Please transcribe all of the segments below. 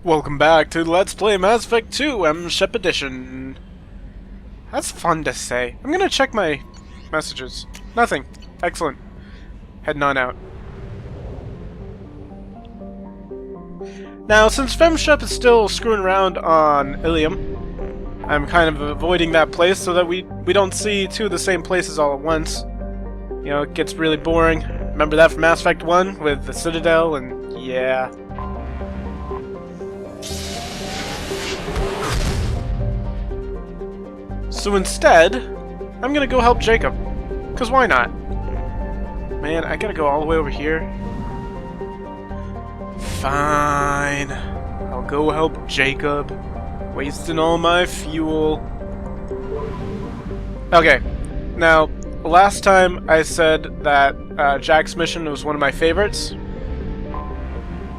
Welcome back to Let's Play Mass Effect 2 M-Ship Edition. That's fun to say. I'm gonna check my messages. Nothing. Excellent. Heading on out. Now, since FemShep is still screwing around on Ilium, I'm kind of avoiding that place so that we don't see two of the same places all at once. You know, it gets really boring. Remember that from Mass Effect 1 with the Citadel and yeah. So instead, I'm gonna go help Jacob. Cause why not? Man, I gotta go all the way over here. Fine. I'll go help Jacob. Wasting all my fuel. Okay. Now, last time I said that Jack's mission was one of my favorites.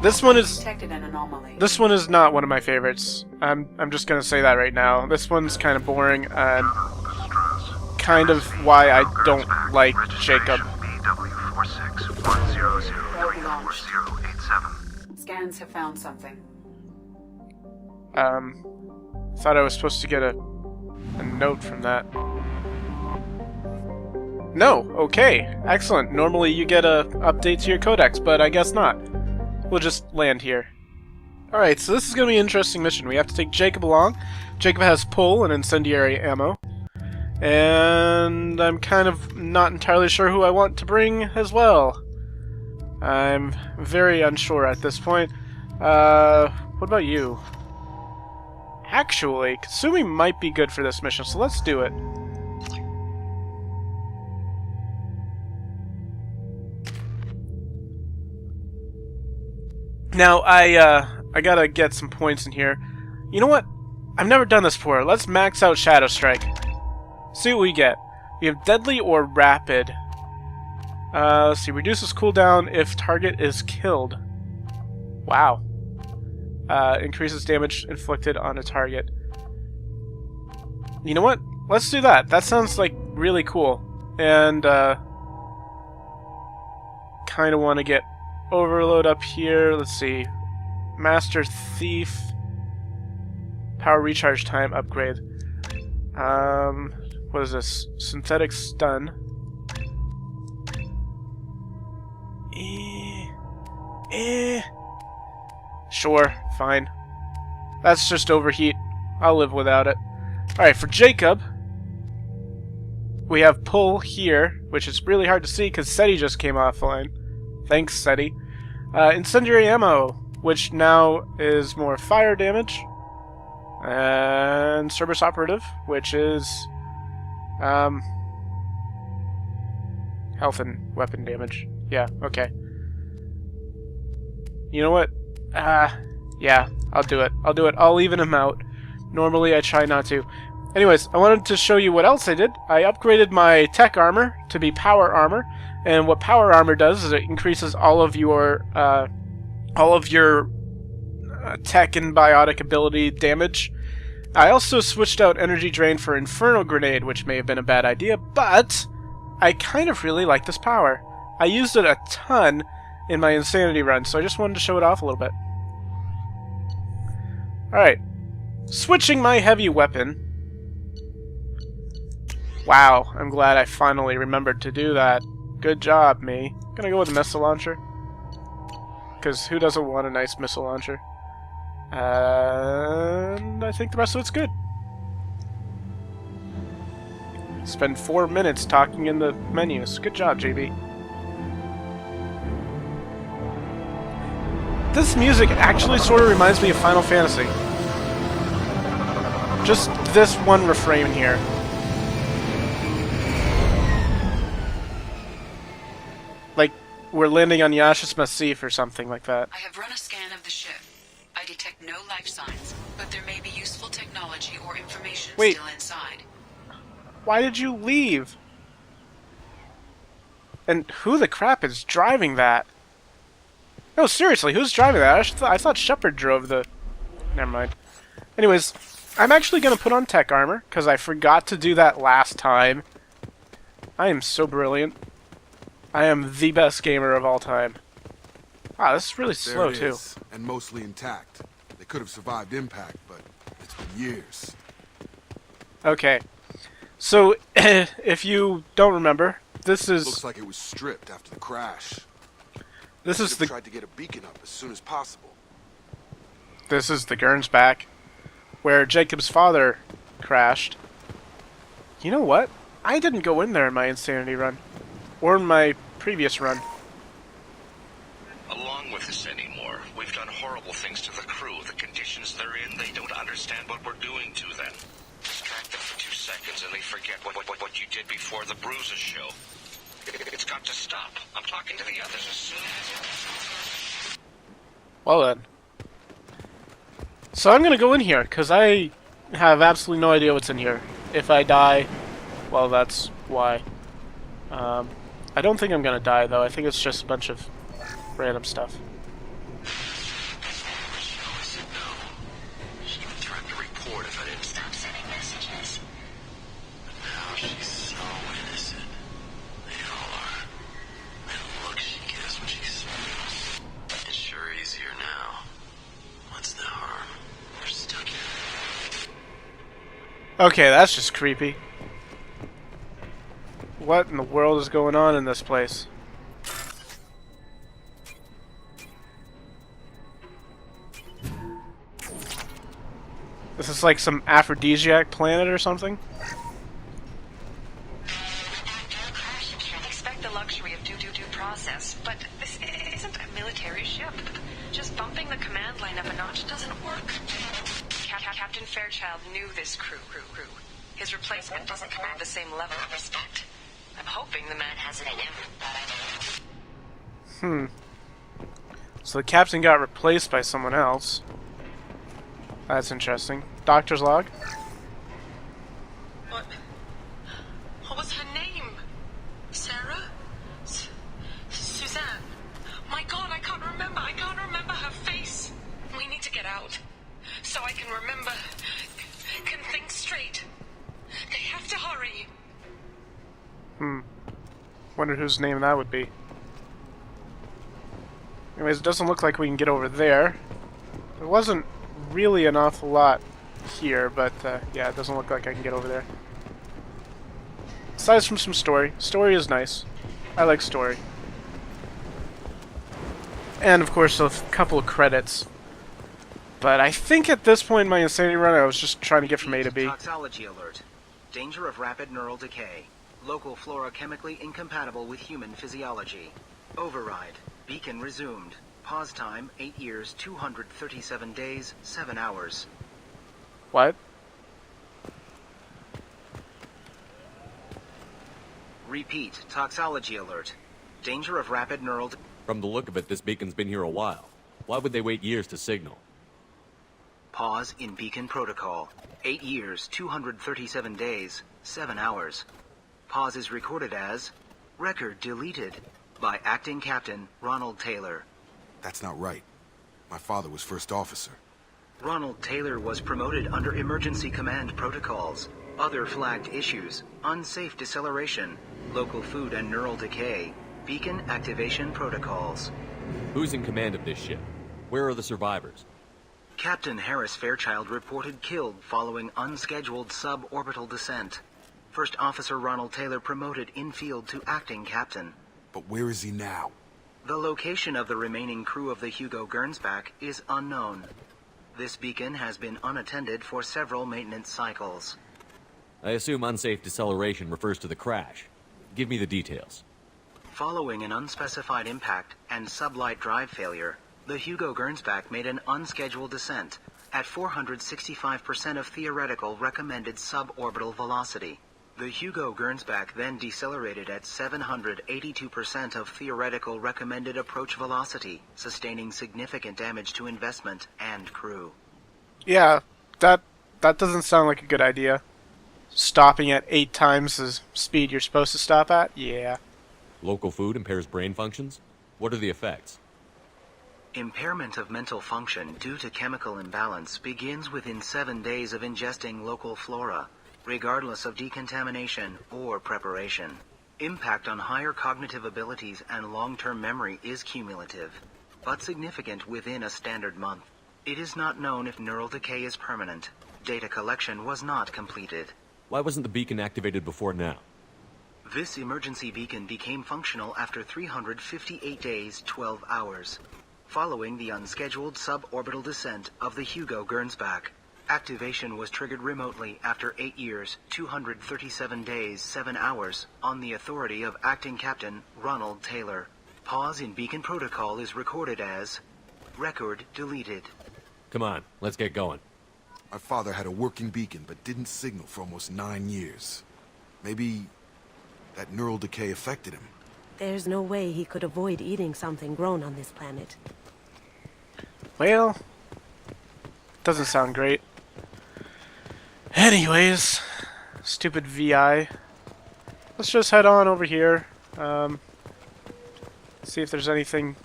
This one is detected an anomaly. This one is not one of my favorites. I'm just gonna say that right now. This one's kind of boring and kind of why I don't like Jacob. Scans have found something. Thought I was supposed to get a note from that. No, okay, excellent. Normally you get a update to your codex, but I guess not. We'll just land here. Alright, so this is going to be an interesting mission. We have to take Jacob along. Jacob has pull and incendiary ammo. And I'm kind of not entirely sure who I want to bring as well. I'm very unsure at this point. What about you? Actually, Kasumi might be good for this mission, so let's do it. Now, I gotta get some points in here. You know what? I've never done this before. Let's max out Shadow Strike. See what we get. We have Deadly or Rapid. Let's see. Reduces cooldown if target is killed. Wow. Increases damage inflicted on a target. You know what? Let's do that. That sounds like really cool. And, kind of want to get Overload up here. Let's see. Master Thief. Power recharge time upgrade. What is this? Synthetic stun. Sure, fine. That's just overheat. I'll live without it. Alright, for Jacob, we have pull here, which is really hard to see because SETI just came offline. Thanks, SETI. Incendiary ammo, which now is more fire damage. And Cerberus Operative, which is health and weapon damage. Yeah, okay. You know what? Yeah, I'll do it. I'll even him out. Normally I try not to. Anyways, I wanted to show you what else I did. I upgraded my tech armor to be power armor, and what power armor does is it increases all of your tech and biotic ability damage. I also switched out energy drain for Inferno Grenade, which may have been a bad idea, but I kind of really like this power. I used it a ton in my Insanity run, so I just wanted to show it off a little bit. Alright. Switching my heavy weapon. Wow, I'm glad I finally remembered to do that. Good job, me. Gonna go with a missile launcher. Because who doesn't want a nice missile launcher? And I think the rest of it's good. Spend 4 minutes talking in the menus. Good job, JB. This music actually sort of reminds me of Final Fantasy. Just this one refrain here. Like, we're landing on Yasha's Massif or something like that. I have run a scan of the ship. I detect no life signs, but there may be useful technology or information still inside. Why did you leave? And who the crap is driving that? No, seriously, who's driving that? I thought Shepard drove the... Never mind. Anyways, I'm actually going to put on tech armor, because I forgot to do that last time. I am so brilliant. I am the best gamer of all time. Wow, this is really slow, too. And mostly intact. They could have survived impact, but it's been years. Okay. So, if you don't remember, this is... Looks like it was stripped after the crash. This is the... tried to get a beacon up as soon as possible. This is the Gernsback, where Jacob's father crashed. You know what? I didn't go in there in my Insanity run. Or in my previous run. Along with this anymore, we've done horrible things to the crew. The conditions they're in, they don't understand what we're doing to them. Distract them for 2 seconds and they forget what you did before the bruises show. It's got to stop. I'm talking to the others as soon as... Well then. So I'm gonna go in here, because I have absolutely no idea what's in here. If I die, well, that's why. I don't think I'm gonna die, though. I think it's just a bunch of random stuff. She even threatened to report if I didn't stop sending messages. But now she's so innocent. They all are. The look she gives when she smiles. It's sure easier now. What's the harm? We're stuck here. Okay, that's just creepy. What in the world is going on in this place? This is like some aphrodisiac planet or something? Expect the luxury of due process, but this isn't a military ship. Just bumping the command line up a notch doesn't work. Captain Fairchild knew this crew. His replacement doesn't command the same level of respect. I'm hoping the man has it in him, but So the captain got replaced by someone else. That's interesting. Doctor's log? What was her name? Sarah? Suzanne? My God, I can't remember her face. We need to get out. So I can remember. Can think straight. They have to hurry. Wonder whose name that would be. Anyways, it doesn't look like we can get over there. There wasn't really an awful lot here, but yeah, it doesn't look like I can get over there. Aside from some story. Story is nice. I like story. And of course a couple of credits. But I think at this point in my Insanity run I was just trying to get from A to B. Toxology alert. Danger of rapid neural decay. Local flora chemically incompatible with human physiology. Override. Beacon resumed. Pause time 8 years, 237 days, 7 hours. What? Repeat. Toxology alert. Danger of rapid neural decay. From the look of it, this beacon's been here a while. Why would they wait years to signal? Pause in beacon protocol. 8 years, 237 days, 7 hours. Pause is recorded as record deleted by acting captain Ronald Taylor. That's not right. My father was first officer. Ronald Taylor was promoted under emergency command protocols. Other flagged issues: unsafe deceleration, local food and neural decay, beacon activation protocols. Who's in command of this ship? Where are the survivors? Captain Harris Fairchild reported killed following unscheduled suborbital descent. First Officer Ronald Taylor promoted in-field to acting captain. But where is he now? The location of the remaining crew of the Hugo Gernsback is unknown. This beacon has been unattended for several maintenance cycles. I assume unsafe deceleration refers to the crash. Give me the details. Following an unspecified impact and sublight drive failure, the Hugo Gernsback made an unscheduled descent at 465% of theoretical recommended suborbital velocity. The Hugo Gernsback then decelerated at 782% of theoretical recommended approach velocity, sustaining significant damage to investment and crew. Yeah, that doesn't sound like a good idea. Stopping at 8 times the speed you're supposed to stop at? Yeah. Local food impairs brain functions? What are the effects? Impairment of mental function due to chemical imbalance begins within 7 days of ingesting local flora, regardless of decontamination or preparation. Impact on higher cognitive abilities and long-term memory is cumulative, but significant within a standard month. It is not known if neural decay is permanent. Data collection was not completed. Why wasn't the beacon activated before now? This emergency beacon became functional after 358 days, 12 hours, following the unscheduled suborbital descent of the Hugo Gernsback. Activation was triggered remotely after 8 years, 237 days, 7 hours, on the authority of Acting Captain Ronald Taylor. Pause in beacon protocol is recorded as record deleted. Come on, let's get going. My father had a working beacon, but didn't signal for almost 9 years. Maybe that neural decay affected him. There's no way he could avoid eating something grown on this planet. Well, doesn't sound great. Anyways, stupid VI. Let's just head on over here. See if there's anything,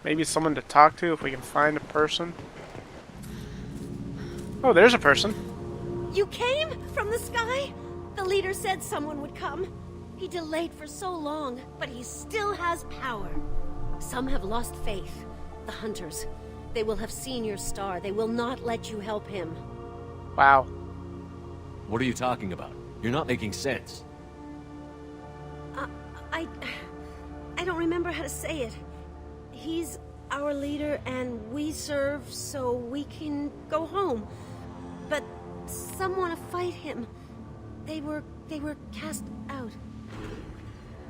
maybe someone to talk to, if we can find a person. Oh, there's a person. You came? From the sky? The leader said someone would come. He delayed for so long, but he still has power. Some have lost faith. The hunters. They will have seen your star. They will not let you help him. Wow. What are you talking about? You're not making sense. I don't remember how to say it. He's our leader and we serve so we can go home. But some want to fight him. They were cast out.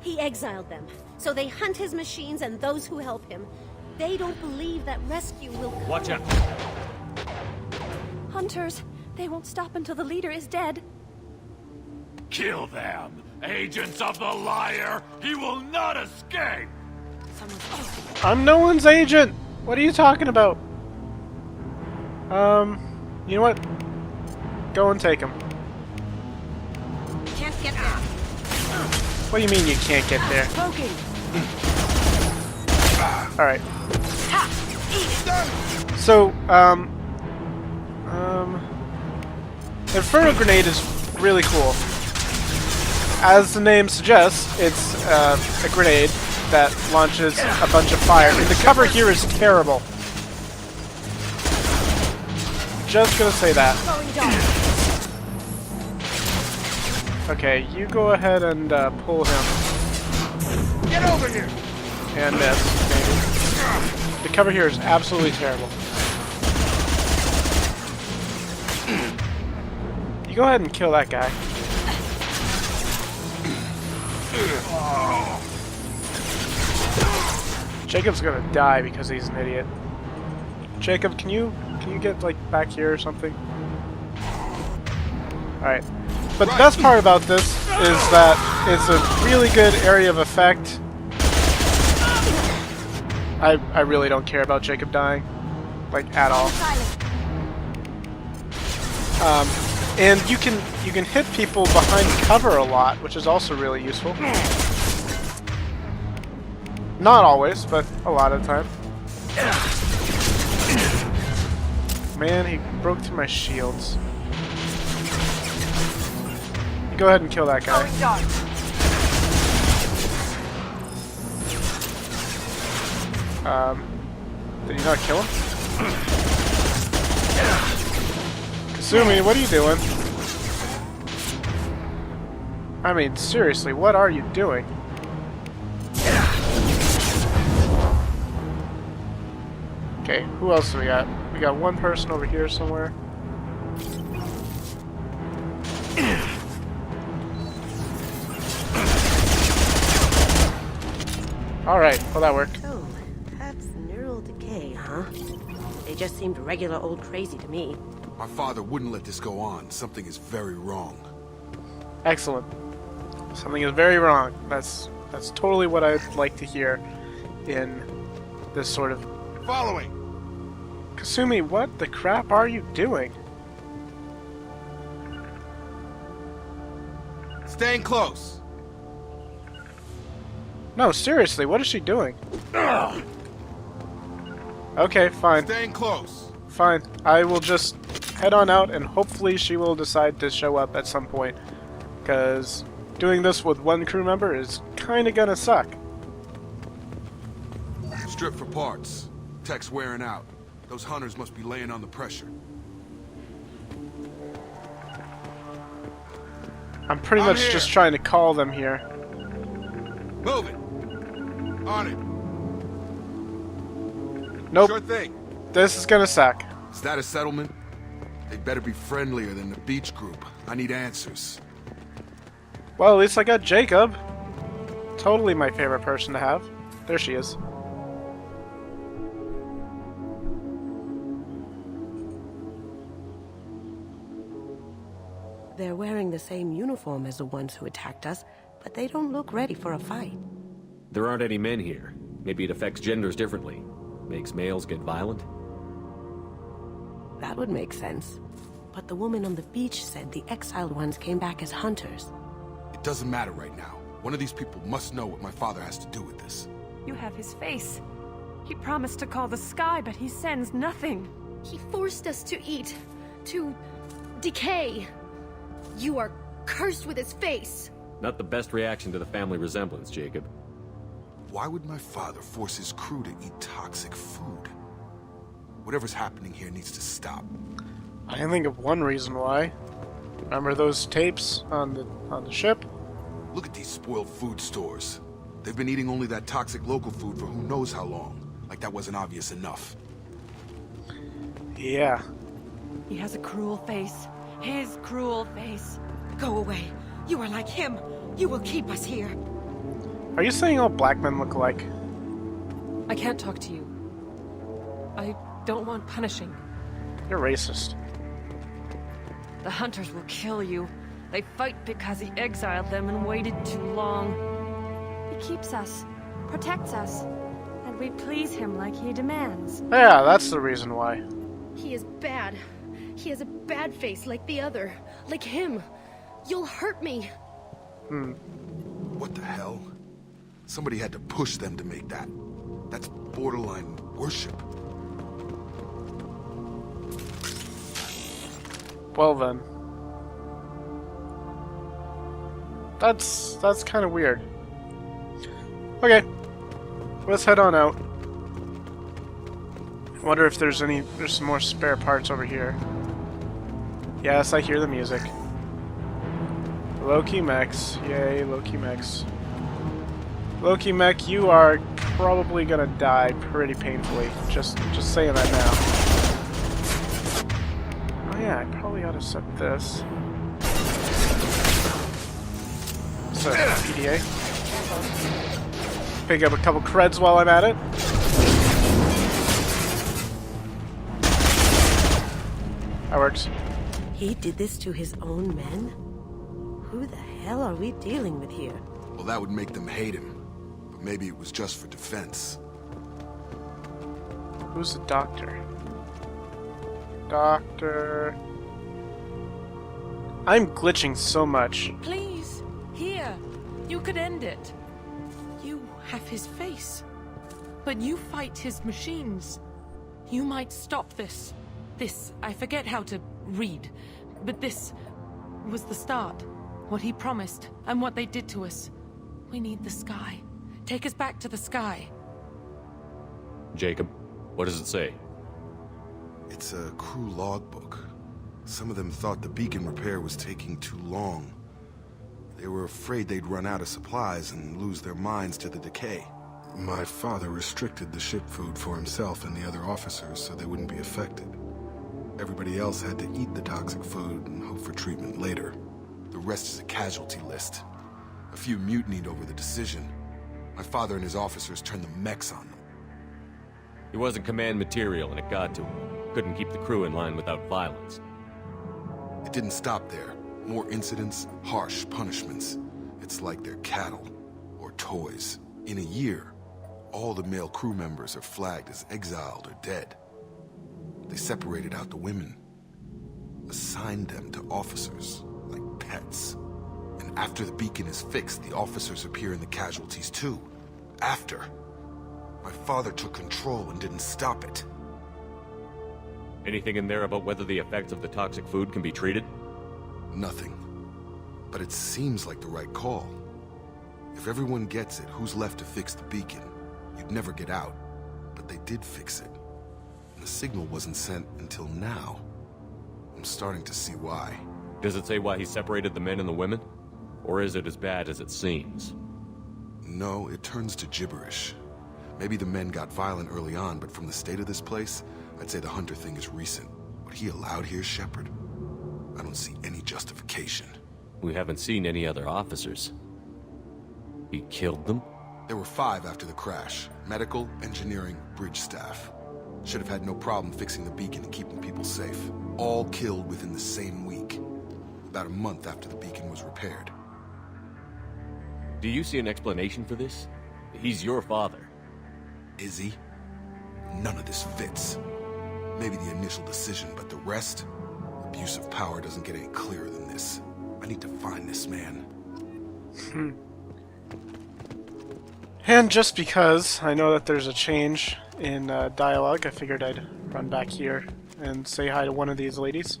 He exiled them, so they hunt his machines and those who help him. They don't believe that rescue will come. Watch out! Hunters, they won't stop until the leader is dead. Kill them! Agents of the liar! He will not escape! I'm no one's agent! What are you talking about? You know what? Go and take him. Can't get there. What do you mean you can't get there? Poking. Alright. Ha! Eat it. So, Inferno Grenade is really cool. As the name suggests, it's a grenade that launches a bunch of fire. And the cover here is terrible. Just gonna say that. Okay, you go ahead and pull him. Get over here! And miss, maybe. The cover here is absolutely terrible. You go ahead and kill that guy. Jacob's gonna die because he's an idiot. Jacob, can you get like back here or something? Alright. But the best part about this is that it's a really good area of effect. I really don't care about Jacob dying. Like, at all. And you can hit people behind cover a lot, which is also really useful. Not always, but a lot of the time. Man, he broke through my shields. You go ahead and kill that guy. Did you not kill him? Kasumi, what are you doing? I mean, seriously, what are you doing? Okay, who else do we got? We got one person over here somewhere. Alright, well that worked. Oh, that's neural decay, huh? They just seemed regular old crazy to me. My father wouldn't let this go on. Something is very wrong. Excellent. Something is very wrong. That's totally what I'd like to hear in this sort of... Following! Kasumi, what the crap are you doing? Staying close! No, seriously, what is she doing? Okay, fine. Staying close! Fine. I will just head on out and hopefully she will decide to show up at some point. Because doing this with one crew member is kinda gonna suck. Strip for parts. Tech's wearing out. Those hunters must be laying on the pressure. I'm pretty I'm much here. just trying to call them here. Move it. On it. Nope. Sure thing. This is gonna suck. Is that a settlement? They better be friendlier than the beach group. I need answers. Well, at least I got Jacob. Totally my favorite person to have. There she is. They're wearing the same uniform as the ones who attacked us, but they don't look ready for a fight. There aren't any men here. Maybe it affects genders differently. Makes males get violent? That would make sense. But the woman on the beach said the exiled ones came back as hunters. It doesn't matter right now. One of these people must know what my father has to do with this. You have his face. He promised to call the sky, but he sends nothing. He forced us to eat, to decay. You are cursed with his face. Not the best reaction to the family resemblance, Jacob. Why would my father force his crew to eat toxic food? Whatever's happening here needs to stop. I can think of one reason why. Remember those tapes on the ship? Look at these spoiled food stores. They've been eating only that toxic local food for who knows how long. Like that wasn't obvious enough. Yeah. He has a cruel face. His cruel face. Go away. You are like him. You will keep us here. Are you saying all black men look alike? I can't talk to you. I don't want punishing. You're racist. The hunters will kill you. They fight because he exiled them and waited too long. He keeps us, protects us, and we please him like he demands. Yeah, that's the reason why. He is bad. He has a bad face like the other. Like him. You'll hurt me. What the hell? Somebody had to push them to make that. That's borderline worship. Well then. That's kind of weird. Okay. Let's head on out. I wonder if there's some more spare parts over here. Yes, I hear the music. Low-key mechs. Yay, low-key mechs. Low-key mech, you are probably gonna die pretty painfully. Just saying that now. Oh yeah, I probably ought to set this. So, PDA. Pick up a couple creds while I'm at it. That works. He did this to his own men? Who the hell are we dealing with here? Well, that would make them hate him. But maybe it was just for defense. Who's the doctor? Doctor... I'm glitching so much. Please, here. You could end it. You have his face. But you fight his machines. You might stop this. This, I forget how to read. But this was the start. What he promised, and what they did to us. We need the sky. Take us back to the sky. Jacob, what does it say? It's a crew logbook. Some of them thought the beacon repair was taking too long. They were afraid they'd run out of supplies and lose their minds to the decay. My father restricted the ship food for himself and the other officers so they wouldn't be affected. Everybody else had to eat the toxic food and hope for treatment later. The rest is a casualty list. A few mutinied over the decision. My father and his officers turned the mechs on them. He wasn't command material and it got to him. Couldn't keep the crew in line without violence. It didn't stop there. More incidents, harsh punishments. It's like they're cattle or toys. In a year, all the male crew members are flagged as exiled or dead. They separated out the women, assigned them to officers like pets. And after the beacon is fixed, the officers appear in the casualties too. After. My father took control and didn't stop it. Anything in there about whether the effects of the toxic food can be treated? Nothing. But it seems like the right call. If everyone gets it, who's left to fix the beacon? You'd never get out. But they did fix it. The signal wasn't sent until now. I'm starting to see why. Does it say why he separated the men and the women? Or is it as bad as it seems? No, it turns to gibberish. Maybe the men got violent early on, but from the state of this place, I'd say the Hunter thing is recent. What he allowed here, Shepard? I don't see any justification. We haven't seen any other officers. He killed them? There were 5 after the crash. Medical, engineering, bridge staff. Should have had no problem fixing the beacon and keeping people safe. All killed within the same week. About a month after the beacon was repaired. Do you see an explanation for this? He's your father. Is he? None of this fits. Maybe the initial decision, but the rest? Abuse of power doesn't get any clearer than this. I need to find this man. And just because I know that there's a change in dialogue, I figured I'd run back here and say hi to one of these ladies.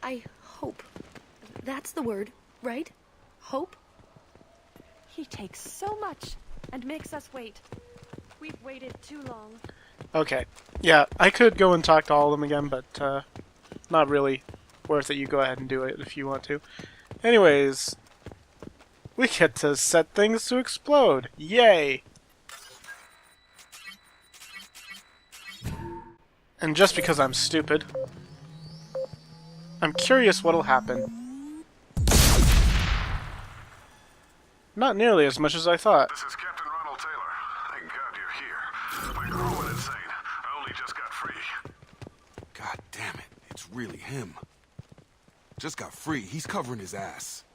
I hope. That's the word, right? Hope? He takes so much and makes us wait. We've waited too long. Okay. Yeah, I could go and talk to all of them again, but not really worth it. You go ahead and do it if you want to. Anyways, we get to set things to explode. Yay! And just because I'm stupid, I'm curious what'll happen. Not nearly as much as I thought. This is Captain Ronald Taylor. Thank God you're here. My girl went insane. I only just got free. God damn it, it's really him. Just got free, he's covering his ass.